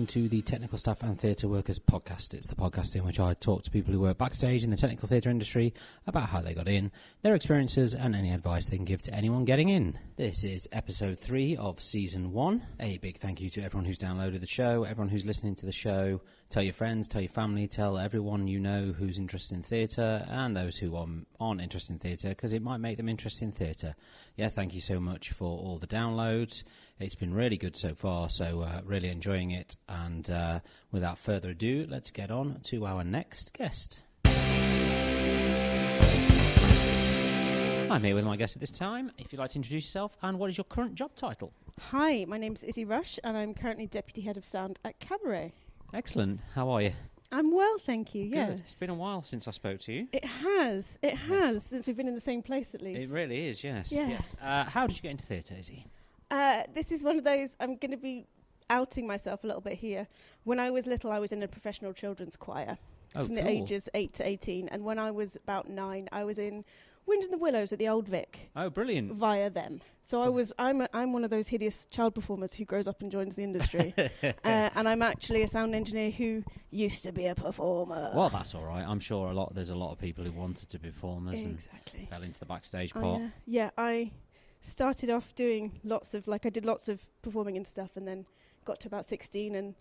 welcome to the Technical Staff and Theatre Workers podcast. It's the podcast in which I talk to people who work backstage in the technical theatre industry about how they got in, their experiences, and any advice they can give to anyone getting in. This is episode 3 of season 1. A big thank you to everyone who's downloaded the show, everyone who's listening to the show. Tell your friends, tell your family, tell everyone you know who's interested in theatre and those who aren't interested in theatre, because it might make them interested in theatre. Yes, thank you so much for all the downloads. It's been really good so far, so really enjoying it. And without further ado, let's get on to our next guest. I'm here with my guest at this time. If you'd like to introduce yourself, and what is your current job title? Hi, my name's Izzie and I'm currently Deputy Head of Sound at Cabaret. Excellent. How are you? I'm well, thank you, yes. Good. It's been a while since I spoke to you. It has, since we've been in the same place at least. It really is, yes. Yeah. Yes. How did you get into theatre, Izzie? This is one of those, I'm going to be outing myself a little bit here. When I was little, I was in a professional children's choir from the ages 8 to 18. And when I was about 9, I was in Wind in the Willows at the Old Vic. Oh, brilliant. Via them. So I'm one of those hideous child performers who grows up and joins the industry. And I'm actually a sound engineer who used to be a performer. Well, that's all right. I'm sure there's a lot of people who wanted to be performers and fell into the backstage part. I started off doing I did lots of performing and stuff, and then got to about 16 and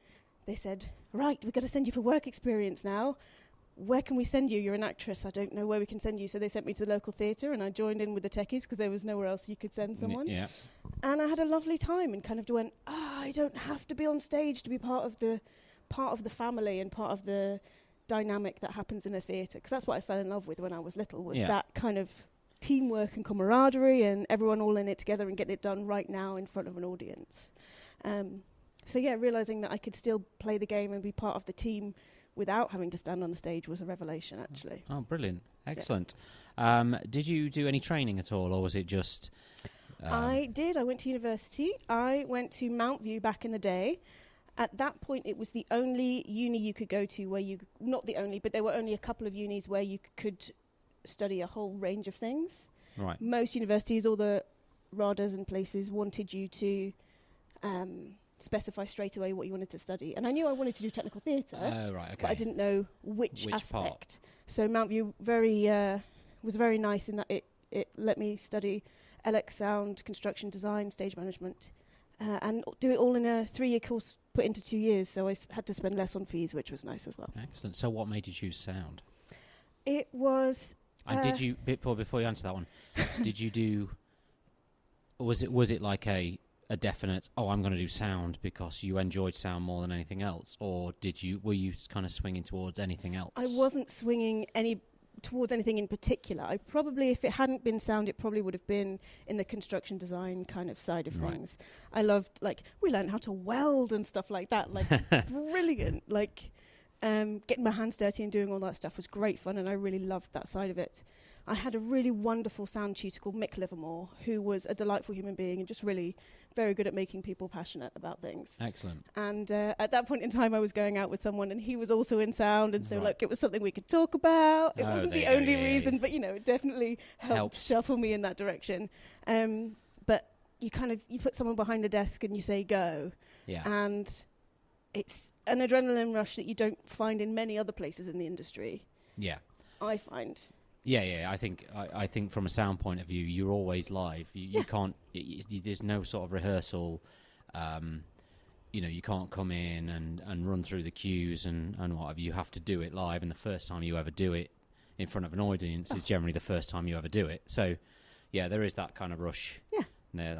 they said, right, we've got to send you for work experience now. Where can we send you? You're an actress. I don't know where we can send you. So they sent me to the local theatre, and I joined in with the techies because there was nowhere else you could send someone. Yeah. And I had a lovely time and kind of went, I don't have to be on stage to be part of the family and part of the dynamic that happens in a theatre. Because that's what I fell in love with when I was little, was that kind of teamwork and camaraderie and everyone all in it together and getting it done right now in front of an audience. Realising that I could still play the game and be part of the team without having to stand on the stage was a revelation, actually. Oh, brilliant. Excellent. Yeah. Did you do any training at all, or was it just... I did. I went to university. I went to Mount View back in the day. At that point, it was the only uni you could go to where not the only, but there were only a couple of unis where you could study a whole range of things. Right. Most universities, all the RADAs and places, wanted you to... specify straight away what you wanted to study. And I knew I wanted to do technical theatre, but I didn't know which aspect. Part? So Mount View was very nice in that it let me study LX sound, construction design, stage management, and do it all in a 3-year course put into 2 years, so I had to spend less on fees, which was nice as well. Excellent. So what made you choose sound? It was... And did you, before you answer that one, did you do... Was it like a definite, I'm going to do sound because you enjoyed sound more than anything else, or were you kind of swinging towards anything else? I wasn't swinging towards anything in particular. I probably, if it hadn't been sound, it probably would have been in the construction design kind of side of things. I loved, we learned how to weld and stuff like that, brilliant. Getting my hands dirty and doing all that stuff was great fun, and I really loved that side of it. I had a really wonderful sound tutor called Mick Livermore, who was a delightful human being and just really very good at making people passionate about things. Excellent. And at that point in time, I was going out with someone, and he was also in sound, and so it was something we could talk about. It wasn't the only reason, but it definitely helped shuffle me in that direction. But you put someone behind a desk and you say go, and it's an adrenaline rush that you don't find in many other places in the industry. Yeah, I find. Yeah. I think from a sound point of view, you're always live. You can't. There's no sort of rehearsal. You can't come in and run through the cues and whatever. You have to do it live, and the first time you ever do it in front of an audience is generally the first time you ever do it. So, there is that kind of rush. Yeah. There,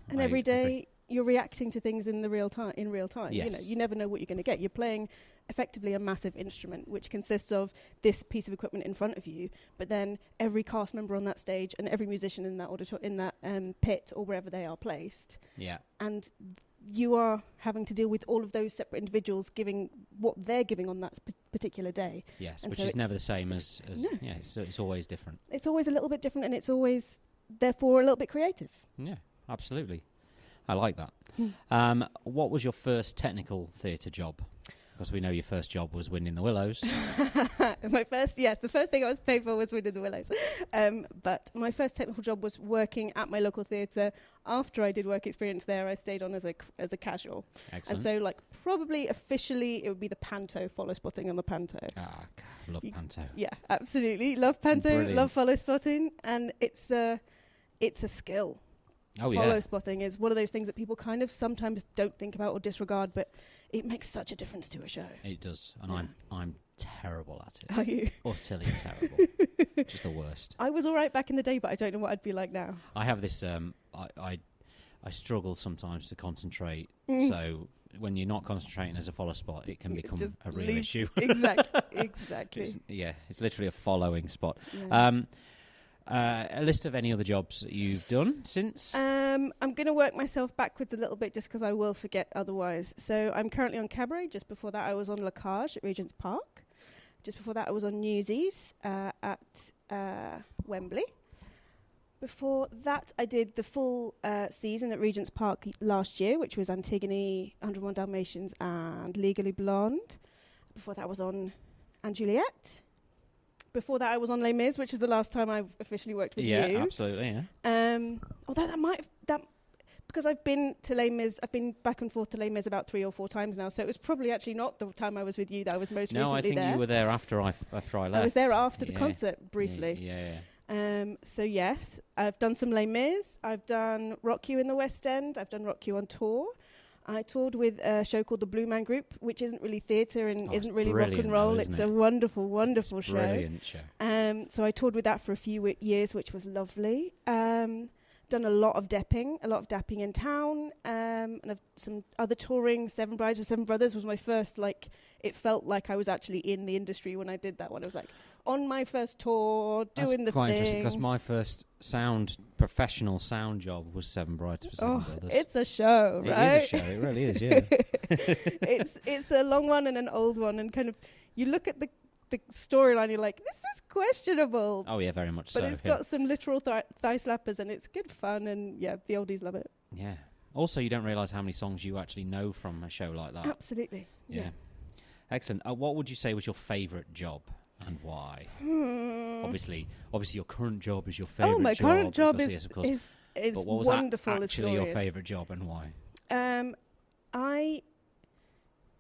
And every day you're reacting to things in real time. Yes. You never know what you're going to get. You're playing effectively a massive instrument, which consists of this piece of equipment in front of you, but then every cast member on that stage and every musician in that pit or wherever they are placed. Yeah. And you are having to deal with all of those separate individuals giving what they're giving on that particular day. Yes, and which so is never the same as it's always different. It's always a little bit different, and it's always, therefore, a little bit creative. Yeah, absolutely. I like that. What was your first technical theatre job? Because we know your first job was Wind in the Willows. The first thing I was paid for was Wind in the Willows. But my first technical job was working at my local theatre. After I did work experience there, I stayed on as a casual. Excellent. And so, like, probably officially, it would be the panto, follow spotting on the panto. Ah, love panto. Yeah, absolutely. Love panto, Brilliant. love follow spotting. And it's a skill. Oh, yeah. Follow spotting is one of those things that people kind of sometimes don't think about or disregard, but it makes such a difference to a show. It does, and Yeah. I'm terrible at it. Are you? Utterly terrible. Just the worst. I was all right back in the day, but I don't know what I'd be like now. I have this. I struggle sometimes to concentrate. Mm. So when you're not concentrating as a follow spot, it can become Just a real leave- issue. Exactly. It's literally a following spot. Yeah. A list of any other jobs that you've done since? I'm going to work myself backwards a little bit just because I will forget otherwise. So I'm currently on Cabaret. Just before that, I was on La Cage at Regent's Park. Just before that, I was on Newsies at Wembley. Before that, I did the full season at Regent's Park last year, which was Antigone, 101 Dalmatians, and Legally Blonde. Before that, I was on Anne Juliet. Before that, I was on Les Mis, which is the last time I've officially worked with you. Yeah, absolutely, yeah. Although that might have, because I've been to Les Mis, I've been back and forth to Les Mis about 3 or 4 times now, so it was probably actually not the time I was with you that I was most recently there. No, I think you were there after I left. I was there after the concert, briefly. Yeah. So yes, I've done some Les Mis. I've done Rock You in the West End. I've done Rock You on tour. I toured with a show called the Blue Man Group, which isn't really theatre and isn't really rock and roll. Though, it's a wonderful, wonderful it's show. Brilliant show. So I toured with that for a few years, which was lovely. Done a lot of dapping in town, and I've some other touring. Seven Brides with Seven Brothers was my first, it felt like I was actually in the industry when I did that one. It was like on my first tour, doing the thing. That's quite interesting, because my first professional sound job was Seven Brides with Seven Brothers. It's a show, right? It is a show, it really is, yeah. It's a long one and an old one, and kind of, you look at the storyline, you're like, this is questionable. Oh yeah, very much but so. It's got some literal thigh slappers, and it's good fun, and yeah, the oldies love it. Yeah. Also, you don't realise how many songs you actually know from a show like that. Absolutely. Yeah. Excellent. What would you say was your favourite job, and why? Obviously, your current job is your favourite job. Oh, my current job is but what was wonderful. actually your favourite job, and why?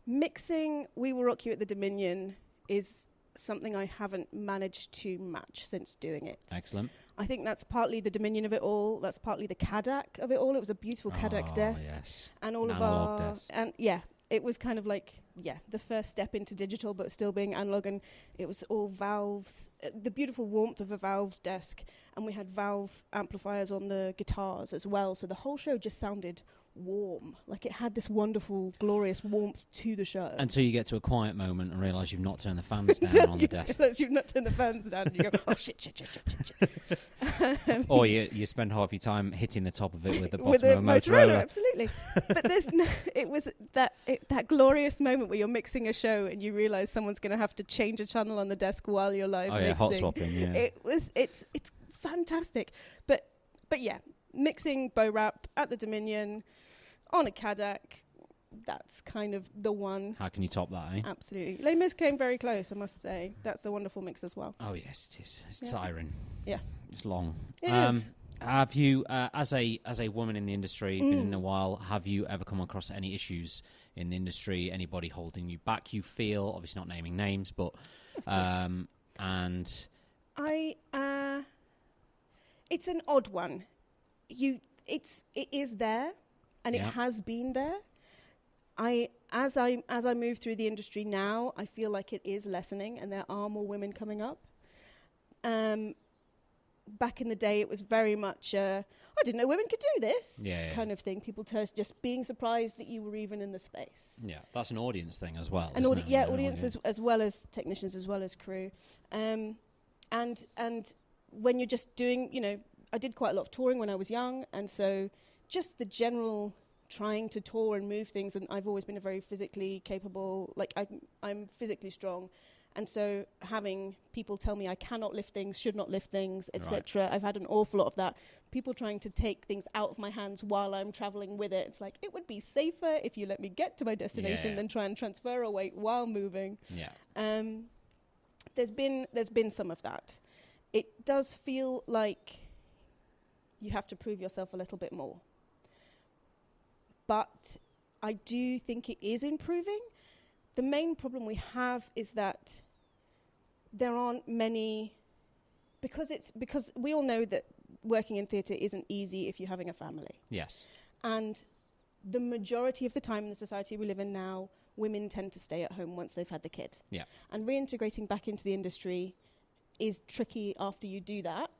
Mixing We Will Rock You at the Dominion is something I haven't managed to match since doing it. Excellent. I think that's partly the Dominion of it all. That's partly the Cadak of it all. It was a beautiful Cadak desk. Yes. And all of analog our... desk. And yeah, it was kind of like, the first step into digital, but still being analog. And it was all valves, the beautiful warmth of a valve desk. And we had valve amplifiers on the guitars as well. So the whole show just sounded warm. Like, it had this wonderful, glorious warmth to the show. Until you get to a quiet moment and realise you've not turned the fans down on the desk. You've not turned the fans down, and you go, oh, shit. Or you spend half your time hitting the top of it with the bottom with of a Motorola. Absolutely. But it was that glorious moment where you're mixing a show and you realise someone's going to have to change a channel on the desk while you're live mixing. Hot swapping, yeah. It's fantastic. But yeah, mixing Bo Rap at the Dominion on a Cadak, that's kind of the one. How can you top that, eh? Absolutely. Les Mis came very close, I must say. That's a wonderful mix as well. Oh, yes, it is. It's tiring. Yeah. It's long. It is. Have you, as a woman in the industry, been in a while, have you ever come across any issues in the industry, anybody holding you back, you feel, obviously not naming names, but... and... It's an odd one. It is there, and it has been there. As I move through the industry now, I feel like it is lessening, and there are more women coming up. Back in the day, it was very much, I didn't know women could do this kind of thing. People just being surprised that you were even in the space. Yeah, that's an audience thing as well. Audience as well as technicians, as well as crew. And when you're just doing, I did quite a lot of touring when I was young, and so just the general trying to tour and move things, and I've always been a very physically capable, I'm physically strong, And so having people tell me I cannot lift things, should not lift things, etc. I've had an awful lot of that. People trying to take things out of my hands while I'm traveling with it. It's like, it would be safer if you let me get to my destination than try and transfer a weight while moving. Yeah. There's been some of that. It does feel like you have to prove yourself a little bit more. But I do think it is improving. The main problem we have is that there aren't many, because we all know that working in theatre isn't easy if you're having a family. Yes. And the majority of the time in the society we live in now, women tend to stay at home once they've had the kid. Yeah. And reintegrating back into the industry is tricky after you do that.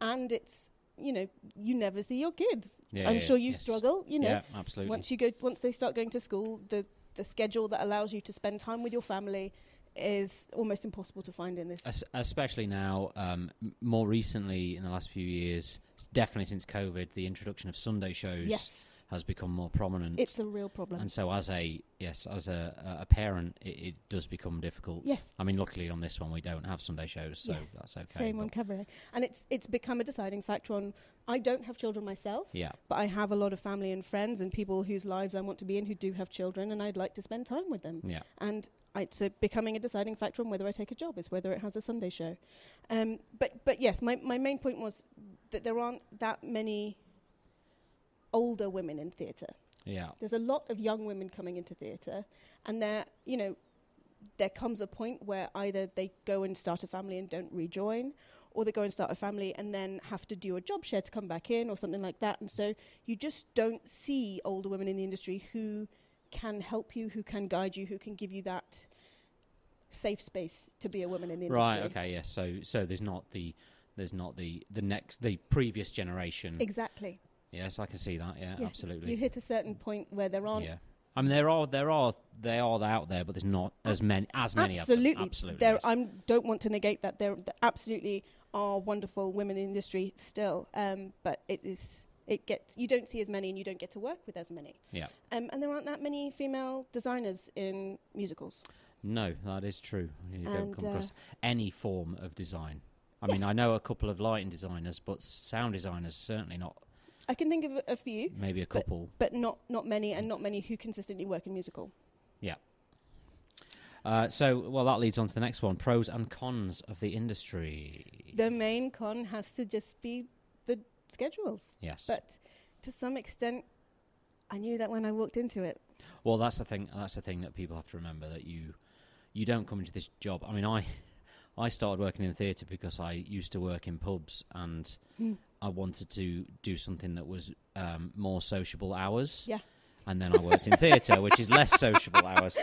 And it's, you know, you never see your kids. I'm sure you struggle, you know. Yeah, absolutely. Once they start going to school, the schedule that allows you to spend time with your family is almost impossible to find in this. Especially now, more recently in the last few years, definitely since COVID, the introduction of Sunday shows has become more prominent. It's a real problem. And so as a parent, it does become difficult. Yes. I mean, luckily on this one we don't have Sunday shows, so that's okay. Same on Cabaret. And it's become a deciding factor on, I don't have children myself, but I have a lot of family and friends and people whose lives I want to be in who do have children, and I'd like to spend time with them. Yeah. And it's becoming a deciding factor on whether I take a job, is whether it has a Sunday show. But yes, my main point was that there aren't that many older women in theatre. Yeah. There's a lot of young women coming into theatre, and there comes a point where either they go and start a family and don't rejoin, or they go and start a family and then have to do a job share to come back in or something like that. And so you just don't see older women in the industry who can help you, who can guide you, who can give you that safe space to be a woman in the industry. Right, okay, yes. So there's not the previous generation. Exactly. Yes, I can see that. Yeah, absolutely. You hit a certain point where there aren't. Yeah, I mean they are out there, but there's not as many of them. Absolutely. There, yes. I don't want to negate that. There absolutely are wonderful women in the industry still, but you don't see as many, and you don't get to work with as many. Yeah. And there aren't that many female designers in musicals. No, that is true. You don't come across any form of design. I mean, I know a couple of lighting designers, but sound designers certainly not. I can think of a few. Maybe a couple. But not many, and not many who consistently work in musical. Yeah. That leads on to the next one, pros and cons of the industry. The main con has to just be the schedules. Yes. But to some extent, I knew that when I walked into it. Well, that's the thing that people have to remember, that you don't come into this job. I mean, I started working in theatre because I used to work in pubs, and I wanted to do something that was more sociable hours. Yeah. And then I worked in theatre, which is less sociable hours.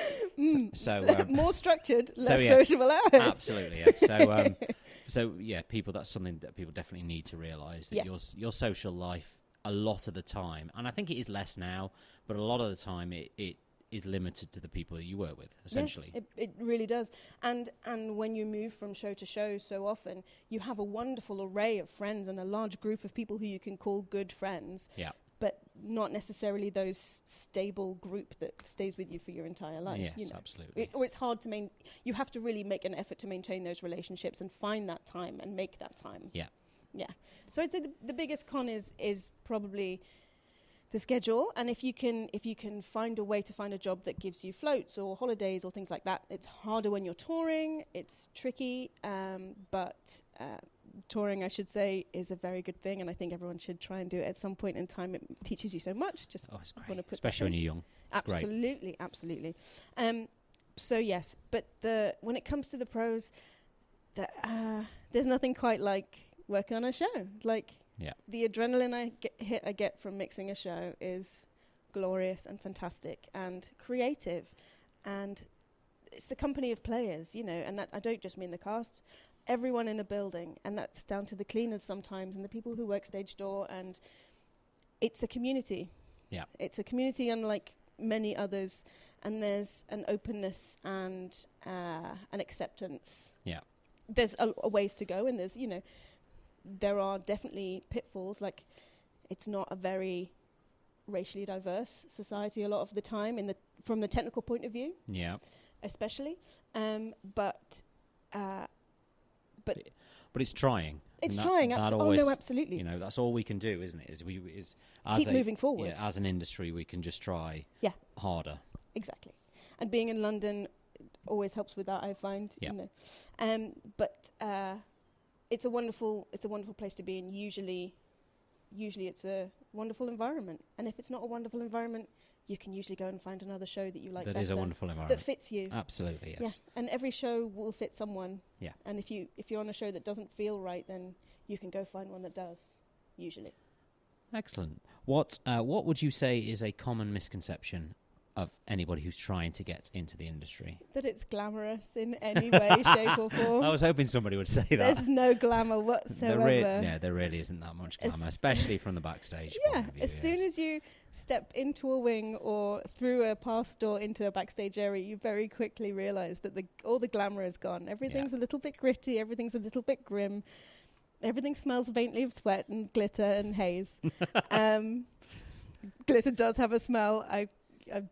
So more structured, less sociable hours. Absolutely, yeah. So people, that's something that people definitely need to realise, that your social life a lot of the time, and I think it is less now, but a lot of the time it is limited to the people that you work with, essentially. Yes, it really does. And when you move from show to show so often, you have a wonderful array of friends and a large group of people who you can call good friends. Yeah. But not necessarily those stable group that stays with you for your entire life. Yes, absolutely. Or it's hard to you have to really make an effort to maintain those relationships and find that time and make that time. Yeah. Yeah. So I'd say the biggest con is probably the schedule, and if you can find a way to find a job that gives you floats or holidays or things like that. It's harder when you're touring. It's tricky, but touring, I should say, is a very good thing, and I think everyone should try and do it at some point in time. It teaches you so much. It's great, especially when you're young. Absolutely, absolutely. So yes, but when it comes to the pros, there's nothing quite like working on a show. Like, the adrenaline I get from mixing a show is glorious and fantastic and creative, and it's the company of players, and that I don't just mean the cast, everyone in the building, and that's down to the cleaners sometimes and the people who work stage door, and it's a community. Yeah, it's a community unlike many others, and there's an openness and an acceptance. Yeah, there's a ways to go, and there's there are definitely pitfalls. Like, it's not a very racially diverse society a lot of the time from the technical point of view. Yeah. especially. But it's trying. It's trying. Absolutely. You know, that's all we can do, isn't it? Is keep moving forward. Yeah, as an industry, we can just try harder. Exactly. And being in London always helps with that, I find. Yeah. You know. But it's a wonderful place to be in. Usually it's a wonderful environment. And if it's not a wonderful environment, you can usually go and find another show that you like better. That is a wonderful environment. That fits you. Absolutely, yes. Yeah. And every show will fit someone. Yeah. And if you're on a show that doesn't feel right, then you can go find one that does, usually. Excellent. What would you say is a common misconception of anybody who's trying to get into the industry? That it's glamorous in any way, shape or form. I was hoping somebody would say that. There's no glamour whatsoever. There really isn't that much glamour, especially from the backstage point of view. As soon as you step into a wing or through a pass door into a backstage area, you very quickly realise that all the glamour is gone. Everything's a little bit gritty, everything's a little bit grim. Everything smells faintly of sweat and glitter and haze. Glitter does have a smell. I've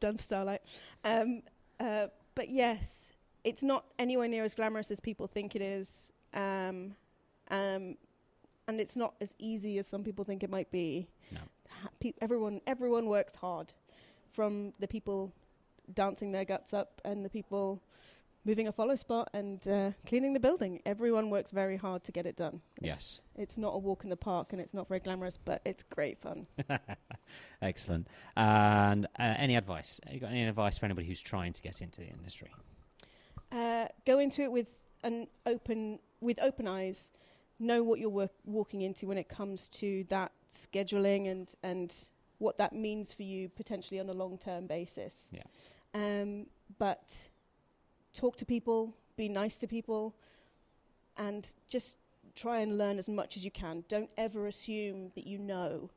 done Starlight. But yes, it's not anywhere near as glamorous as people think it is. And it's not as easy as some people think it might be. No. Everyone works hard, from the people dancing their guts up and the people moving a follow spot and cleaning the building. Everyone works very hard to get it done. It's not a walk in the park, and it's not very glamorous, but it's great fun. Excellent. And any advice? Have you got any advice for anybody who's trying to get into the industry? Go into it with open eyes. Know what you're walking into when it comes to that scheduling and what that means for you potentially on a long-term basis. Yeah. But talk to people, be nice to people, and just try and learn as much as you can. Don't ever assume that you know,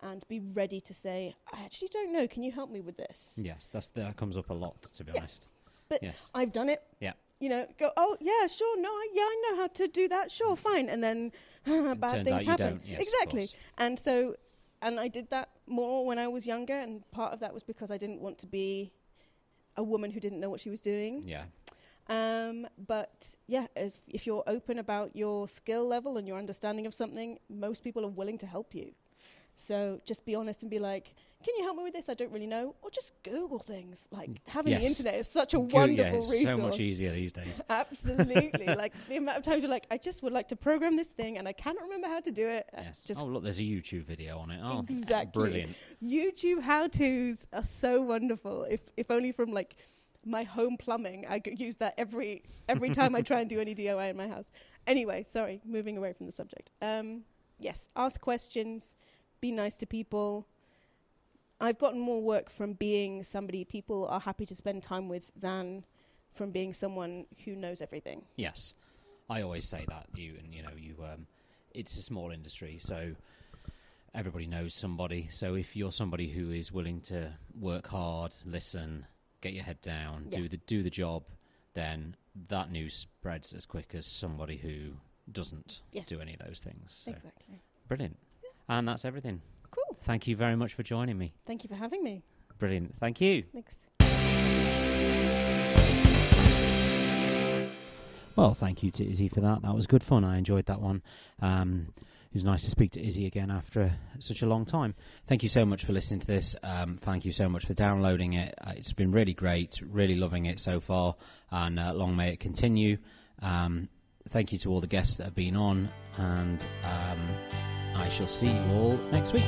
and be ready to say, I actually don't know, can you help me with this? Yes, that comes up a lot, to be honest. But I've done it. Yeah. You know, go, oh, yeah, sure, no, I know how to do that, sure, fine. And then bad things happen. Yes, exactly. And I did that more when I was younger, and part of that was because I didn't want to be a woman who didn't know what she was doing. Yeah. But yeah, if you're open about your skill level and your understanding of something, most people are willing to help you. So just be honest and be like, can you help me with this? I don't really know. Or just Google things. Like, having the internet is such a wonderful resource. So much easier these days. Absolutely. Like, the amount of times you're like, I just would like to program this thing and I cannot remember how to do it. Yes. Look, there's a YouTube video on it. Oh, exactly. Brilliant. YouTube how-tos are so wonderful. If only from, like, my home plumbing, I could use that every time I try and do any DIY in my house. Anyway, sorry, moving away from the subject. Yes, ask questions. Be nice to people. I've gotten more work from being somebody people are happy to spend time with than from being someone who knows everything. Yes, I always say that. It's a small industry, so everybody knows somebody. So if you're somebody who is willing to work hard, listen, get your head down, do the job, then that news spreads as quick as somebody who doesn't do any of those things. So exactly. Brilliant. And that's everything. Cool. Thank you very much for joining me. Thank you for having me. Brilliant. Thank you. Thanks. Well, thank you to Izzie for that. That was good fun. I enjoyed that one. It was nice to speak to Izzie again after such a long time. Thank you so much for listening to this. Thank you so much for downloading it. It's been really great. Really loving it so far. And long may it continue. Thank you to all the guests that have been on. And I shall see you all next week.